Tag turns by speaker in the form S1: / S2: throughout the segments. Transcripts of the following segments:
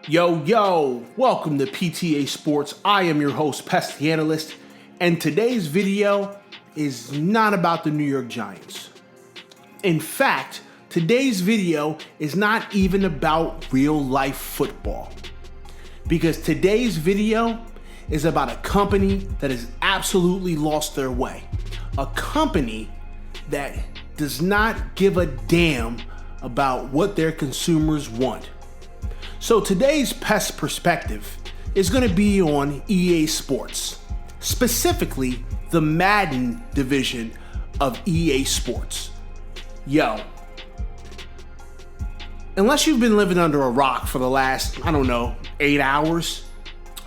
S1: Yo, welcome to PTA Sports. I am your host, Pest the Analyst, and today's video is not about the New York Giants. In fact, today's video is not even about real life football, because today's video is about a company that has absolutely lost their way. A company that does not give a damn about what their consumers want. So today's Pest perspective is going to be on EA Sports, specifically the Madden division of EA Sports. Yo, unless you've been living under a rock for the last, 8 hours,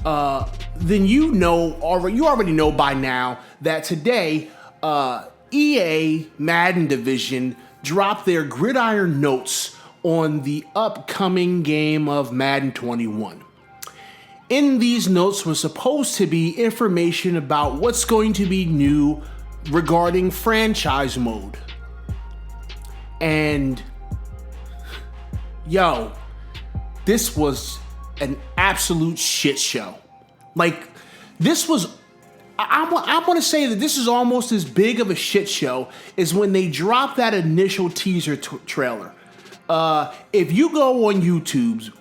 S1: then you already know by now that today EA Madden division dropped their gridiron notes on the upcoming game of Madden 21. In these notes was supposed to be information about what's going to be new regarding franchise mode. And yo, this was an absolute shit show. Like, this was, I want to say that this is almost as big of a shit show as when they dropped that initial teaser trailer. If you go on YouTube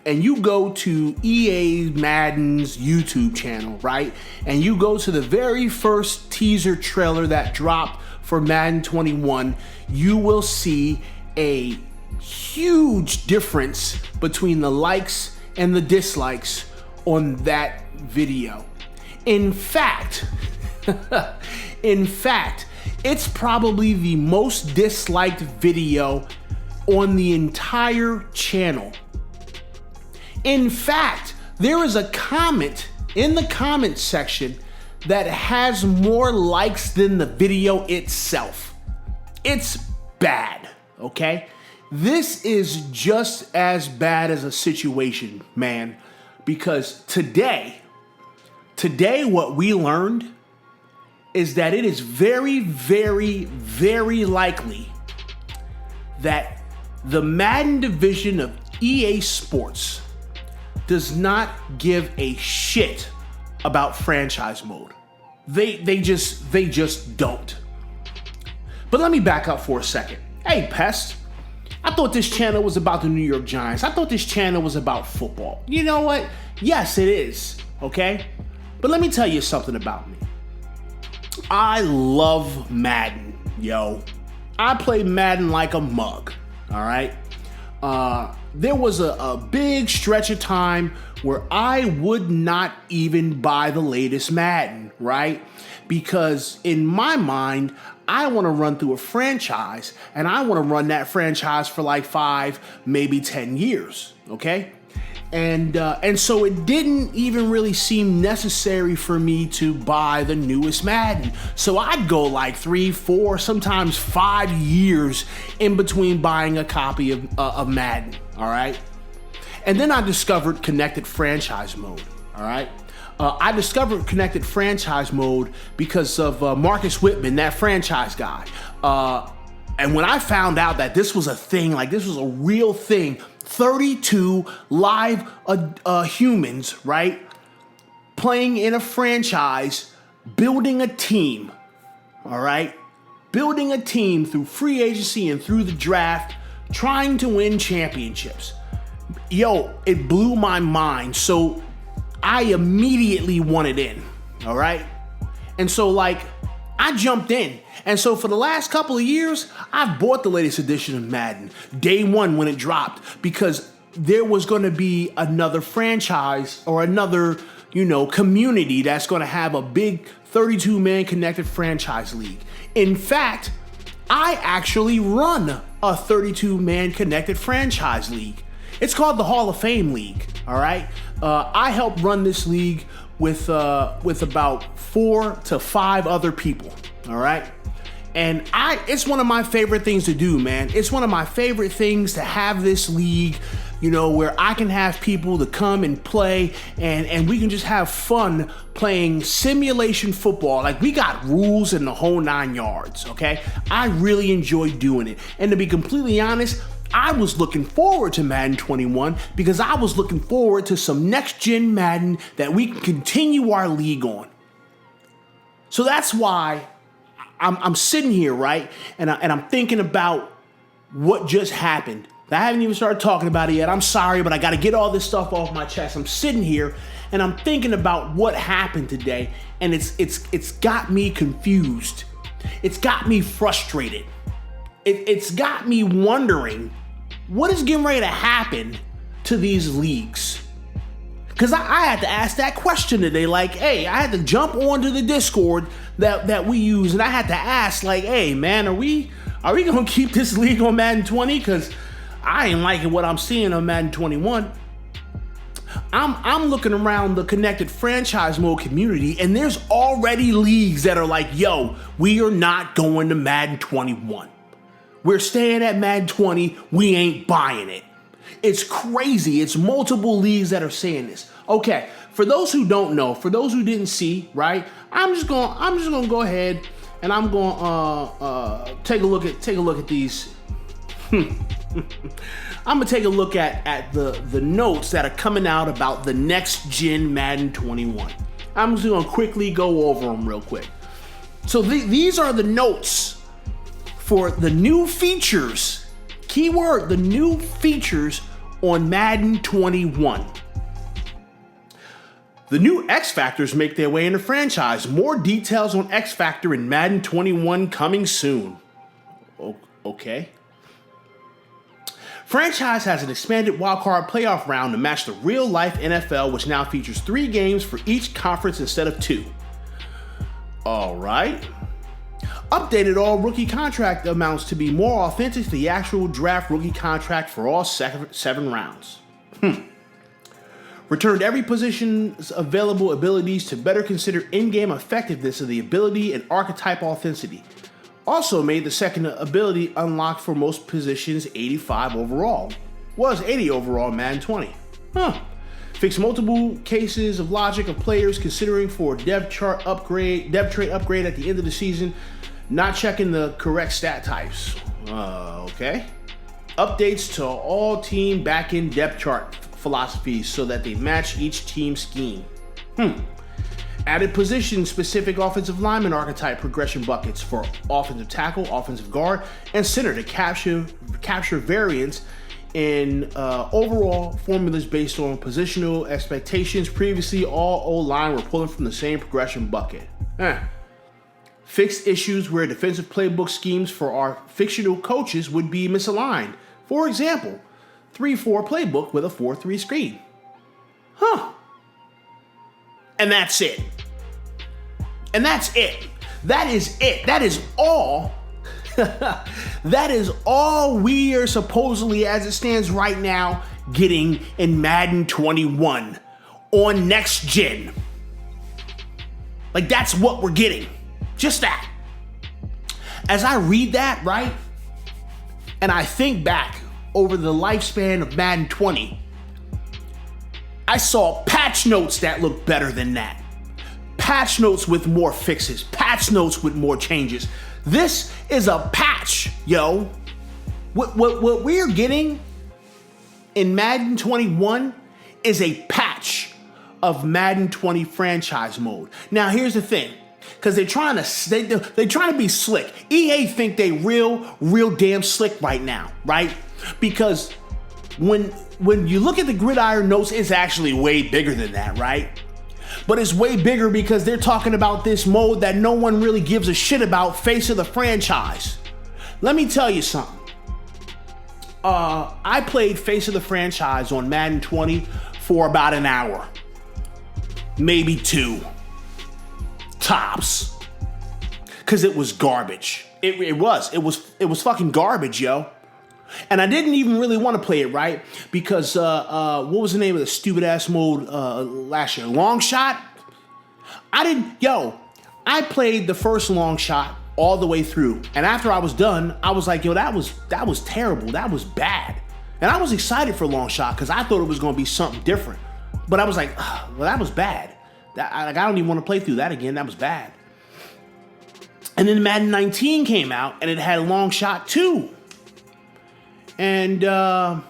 S1: and you go to EA Madden's YouTube channel, right? And you go to the very first teaser trailer that dropped for Madden 21, you will see a huge difference between the likes and the dislikes on that video. In fact, it's probably the most disliked video on the entire channel. In fact, there is a comment in the comment section that has more likes than the video itself. It's bad, okay? This is just as bad as a situation, man, because today what we learned is that it is very, very, very likely that the Madden division of EA Sports does not give a shit about franchise mode. They just don't. But let me back up for a second. Hey, Pest, I thought this channel was about the New York Giants. I thought this channel was about football. You know what? Yes, it is, okay? But let me tell you something about me. I love Madden, yo. I play Madden like a mug. All right. There was a big stretch of time where I would not even buy the latest Madden, right? Because in my mind, I want to run through a franchise and I want to run that franchise for like 5, maybe 10 years. Okay. And so it didn't even really seem necessary for me to buy the newest Madden. So I'd go like 3, 4, sometimes 5 years in between buying a copy of Madden, all right? And then I discovered connected franchise mode, all right? I discovered connected franchise mode because of Marcus Whitman, that franchise guy. And when I found out that this was a thing, like this was a real thing, 32 live humans, right? Playing in a franchise, building a team, all right? Building a team through free agency and through the draft, trying to win championships. Yo, it blew my mind. So I immediately wanted in, all right? And so like, I jumped in. And so for the last couple of years, I've bought the latest edition of Madden, day one when it dropped, because there was going to be another franchise or another, community that's going to have a big 32-man connected franchise league. In fact, I actually run a 32-man connected franchise league. It's called the Hall of Fame League, all right? I help run this league with about 4 to 5 other people, all right? And it's one of my favorite things to do, man. It's one of my favorite things to have this league, where I can have people to come and play and we can just have fun playing simulation football. Like, we got rules in the whole 9 yards, okay? I really enjoy doing it. And to be completely honest, I was looking forward to Madden 21 because I was looking forward to some next-gen Madden that we can continue our league on. So that's why I'm sitting here, right? And I'm thinking about what just happened. I haven't even started talking about it yet. I'm sorry, but I got to get all this stuff off my chest. I'm sitting here and I'm thinking about what happened today, and it's got me confused. It's got me frustrated. It's got me wondering what is getting ready to happen to these leagues. Because I had to ask that question today. Like, hey, I had to jump onto the Discord that we use, and I had to ask, like, hey, man, are we going to keep this league on Madden 20? Because I ain't liking what I'm seeing on Madden 21. I'm looking around the connected franchise mode community, and there's already leagues that are like, yo, we are not going to Madden 21. We're staying at Madden 20. We ain't buying it. It's crazy. It's multiple leagues that are saying this. Okay, for those who don't know, for those who didn't see, right? I'm just gonna go ahead and I'm gonna take a look at these. I'm gonna take a look at the notes that are coming out about the next gen Madden 21. I'm just gonna quickly go over them real quick. So these are the notes for the new features. Keyword, the new features on Madden 21. The new X Factors make their way in the franchise. More details on X Factor in Madden 21 coming soon. Okay. Franchise has an expanded wildcard playoff round to match the real-life NFL, which now features 3 games for each conference instead of 2. All right. Updated all rookie contract amounts to be more authentic to the actual draft rookie contract for all 7 rounds. Returned every position's available abilities to better consider in-game effectiveness of the ability and archetype authenticity. Also made the second ability unlocked for most positions 85 overall. Was 80 overall in Madden 20. Fixed multiple cases of logic of players considering for depth trait upgrade at the end of the season, not checking the correct stat types. Okay. Updates to all team back-end depth chart philosophies so that they match each team's scheme. Added position-specific offensive lineman archetype progression buckets for offensive tackle, offensive guard, and center to capture variance in overall formulas based on positional expectations. Previously, all O-line were pulling from the same progression bucket. Fixed issues where defensive playbook schemes for our fictional coaches would be misaligned. For example, 3-4 playbook with a 4-3 screen. And that's it. And that's it. That is it. That is all. That is all we are supposedly, as it stands right now, getting in Madden 21 on next gen. Like, that's what we're getting. Just that. As I read that, right, and I think back over the lifespan of Madden 20, I saw patch notes that looked better than that. Patch notes with more fixes. Patch notes with more changes. This is a patch, yo. What we're getting in Madden 21 is a patch of Madden 20 franchise mode. Now, here's the thing. Because they're trying to be slick. EA think they real damn slick right now, right? Because when you look at the gridiron notes, it's actually way bigger than that, right? But it's way bigger because they're talking about this mode that no one really gives a shit about, face of the franchise. Let me tell you something. I played face of the franchise on Madden 20 for about an hour. Maybe 2. Tops. Because it was garbage. It was fucking garbage, yo. And I didn't even really want to play it, right? Because what was the name of the stupid ass mode last year? Long shot? I played the first long shot all the way through. And after I was done, I was like, yo, that was terrible. That was bad. And I was excited for long shot because I thought it was going to be something different. But I was like, well, that was bad. I don't even want to play through that again. That was bad. And then Madden 19 came out and it had a long shot too. And I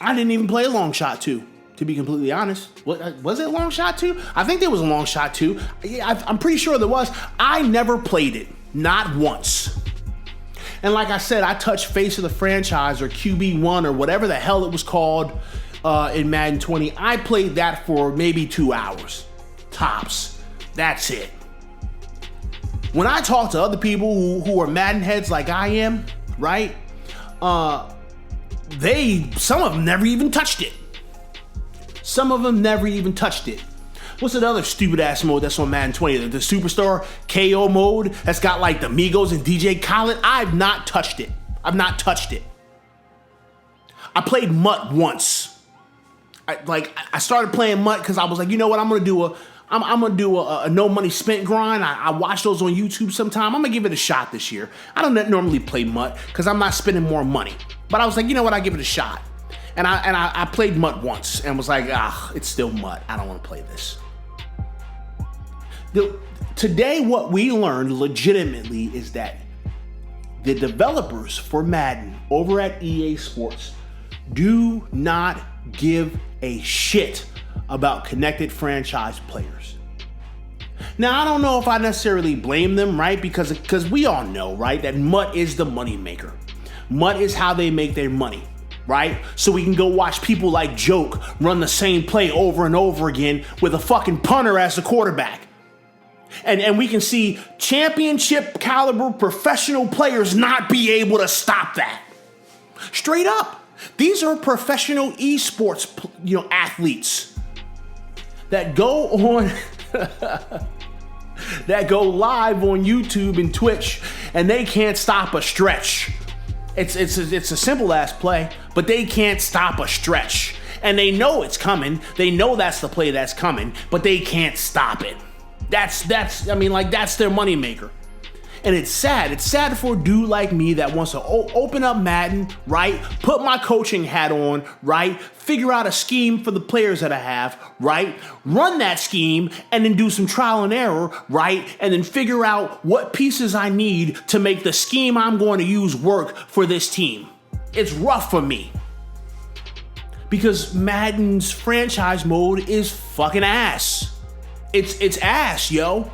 S1: didn't even play Long Shot 2, to be completely honest. Was it Long Shot 2? I think there was a Long Shot 2. I'm pretty sure there was. I never played it, not once. And like I said, I touched Face of the Franchise or QB1 or whatever the hell it was called in Madden 20. I played that for maybe 2 hours, tops. That's it. When I talk to other people who are Madden heads like I am, right? Some of them never even touched it. What's that other stupid ass mode that's on Madden 20? The Superstar KO mode that's got like the Migos and DJ Khaled? I've not touched it. I played Mutt once. I started playing Mutt because I was like, you know what? I'm gonna do a no money spent grind. I watch those on YouTube sometime. I'm gonna give it a shot this year. I don't normally play Mutt because I'm not spending more money. But I was like, you know what? I'll give it a shot. And I played Mutt once and was like, it's still Mutt. I don't want to play this. Today, what we learned legitimately is that the developers for Madden over at EA Sports do not give a shit about connected franchise players. Now, I don't know if I necessarily blame them, right? Because we all know, right, that Mutt is the money maker. Mutt is how they make their money, right? So we can go watch people like Joke run the same play over and over again with a fucking punter as the quarterback. And we can see championship caliber professional players not be able to stop that. Straight up. These are professional esports, athletes that go on that go live on YouTube and Twitch, and they can't stop a stretch. It's a simple ass play, but they can't stop a stretch. And they know it's coming. They know that's the play that's coming, but they can't stop it. That's their moneymaker. And it's sad. It's sad for a dude like me that wants to open up Madden, right? Put my coaching hat on, right? Figure out a scheme for the players that I have, right? Run that scheme and then do some trial and error, right? And then figure out what pieces I need to make the scheme I'm going to use work for this team. It's rough for me. Because Madden's franchise mode is fucking ass. It's ass, yo.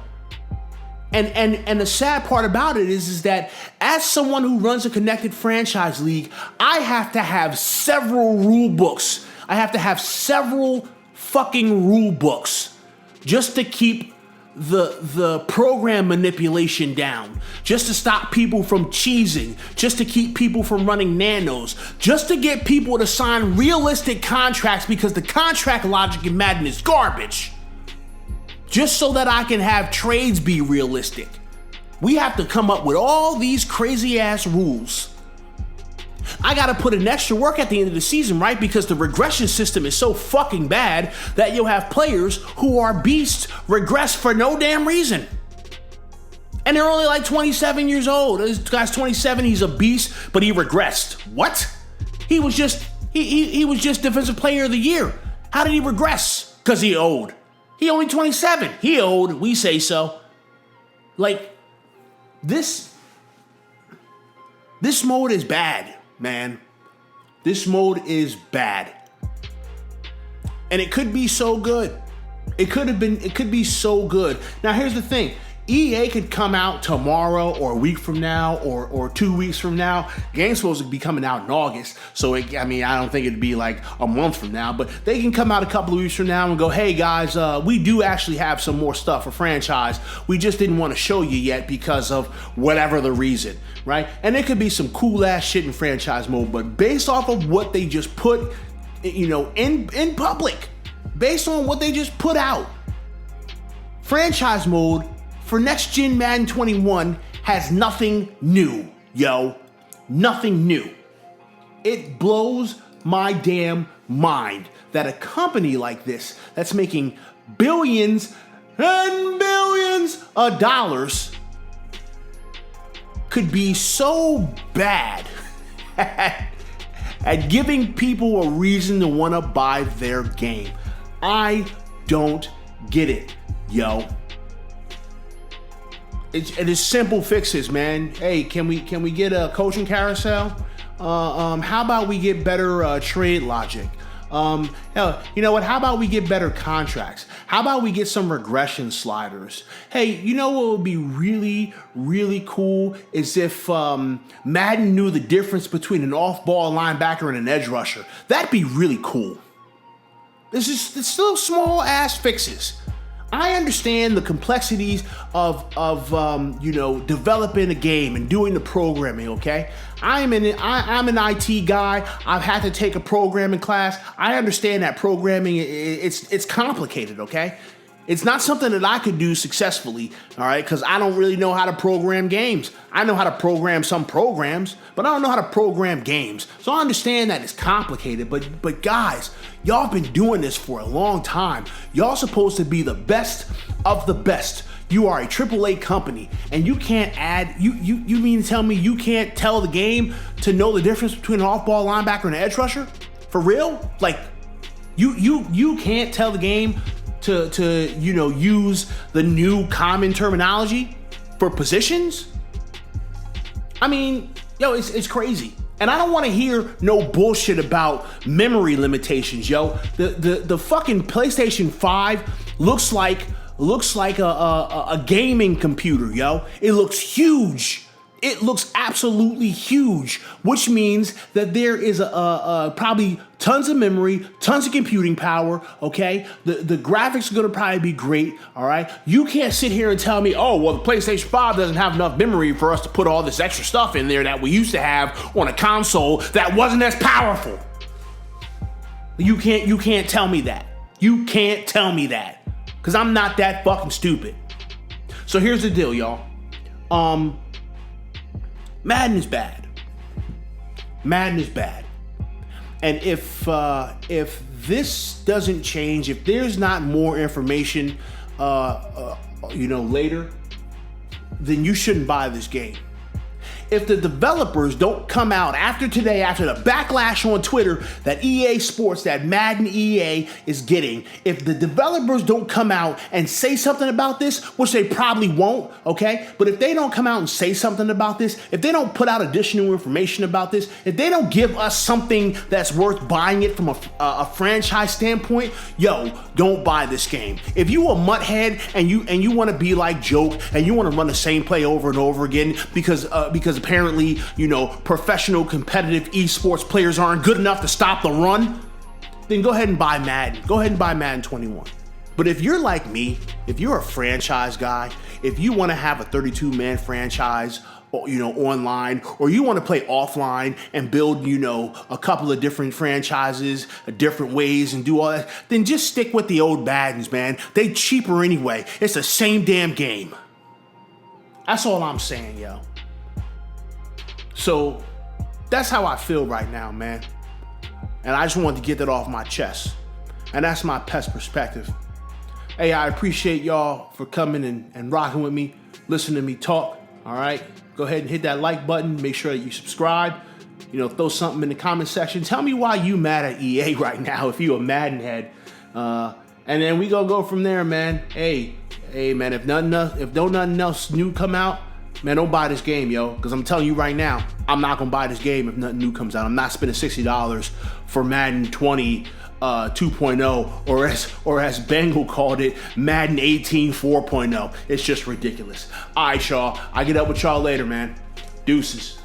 S1: And the sad part about it is that as someone who runs a connected franchise league, I have to have several rule books. I have to have several fucking rule books just to keep the program manipulation down, just to stop people from cheesing, just to keep people from running nanos, just to get people to sign realistic contracts because the contract logic in Madden is garbage. Just so that I can have trades be realistic. We have to come up with all these crazy ass rules. I gotta put in extra work at the end of the season, right? Because the regression system is so fucking bad that you'll have players who are beasts regress for no damn reason. And they're only like 27 years old. This guy's 27, he's a beast, but he regressed. What? He was just defensive player of the year. How did he regress? Because he old. He only 27. He old. We say so. Like, this mode is bad, man. This mode is bad. And it could be so good. It could be so good. Now, here's the thing. EA could come out tomorrow or a week from now or 2 weeks from now. Game's supposed to be coming out in August. So, I don't think it'd be like a month from now. But they can come out a couple of weeks from now and go, hey, guys, we do actually have some more stuff for franchise. We just didn't want to show you yet because of whatever the reason, right? And it could be some cool-ass shit in franchise mode. But based off of what they just put, in public, based on what they just put out, franchise mode for next gen Madden 21 has nothing new, yo. Nothing new. It blows my damn mind that a company like this that's making billions and billions of dollars could be so bad at giving people a reason to want to buy their game. I don't get it, yo. It is simple fixes, man. Hey, can we get a coaching carousel? How about we get better trade logic? Hell, you know what? How about we get better contracts? How about we get some regression sliders? Hey, you know what would be really, really cool is if Madden knew the difference between an off-ball linebacker and an edge rusher. That'd be really cool. It's still small ass fixes. I understand the complexities of developing a game and doing the programming, okay? I'm an IT guy. I've had to take a programming class. I understand that programming, it's complicated, okay? It's not something that I could do successfully, all right? Because I don't really know how to program games. I know how to program some programs, but I don't know how to program games. So I understand that it's complicated, but guys, y'all been doing this for a long time. Y'all supposed to be the best of the best. You are a AAA company, and you can't add. You mean to tell me you can't tell the game to know the difference between an off-ball linebacker and an edge rusher? For real? Like, you can't tell the game to use the new common terminology for positions? I mean, yo, it's crazy. And I don't want to hear no bullshit about memory limitations, yo. The fucking PlayStation 5 looks like a gaming computer, yo. It looks huge. It looks absolutely huge, which means that there is a probably tons of memory, tons of computing power, okay? The graphics are gonna probably be great, all right? You can't sit here and tell me, oh, well, the PlayStation 5 doesn't have enough memory for us to put all this extra stuff in there that we used to have on a console that wasn't as powerful. You can't tell me that. You can't tell me that, because I'm not that fucking stupid. So here's the deal, y'all. Madden is bad. Madden is bad. And if this doesn't change, if there's not more information, later, then you shouldn't buy this game. If the developers don't come out after today, after the backlash on Twitter that EA Sports, that Madden EA is getting, if the developers don't come out and say something about this, which they probably won't, okay? But if they don't come out and say something about this, if they don't put out additional information about this, if they don't give us something that's worth buying it from a franchise standpoint, yo, don't buy this game. If you a mutthead and you want to be like Joke and you want to run the same play over and over again because apparently, professional competitive esports players aren't good enough to stop the run, then go ahead and buy Madden. Go ahead and buy Madden 21. But if you're like me, if you're a franchise guy, if you want to have a 32-man franchise, online, or you want to play offline and build, a couple of different franchises, different ways and do all that, then just stick with the old Maddens, man. They cheaper anyway. It's the same damn game. That's all I'm saying, yo. So that's how I feel right now, man. And I just wanted to get that off my chest. And that's my Pest perspective. Hey, I appreciate y'all for coming and rocking with me, listening to me talk. All right. Go ahead and hit that like button. Make sure that you subscribe. Throw something in the comment section. Tell me why you mad at EA right now if you a Madden head. And then we gonna go from there, man. Hey, man, if no nothing else new come out, man, don't buy this game, yo. Because I'm telling you right now, I'm not going to buy this game if nothing new comes out. I'm not spending $60 for Madden 20 2.0, or as Bengal called it, Madden 18 4.0. It's just ridiculous. All right, y'all. I get up with y'all later, man. Deuces.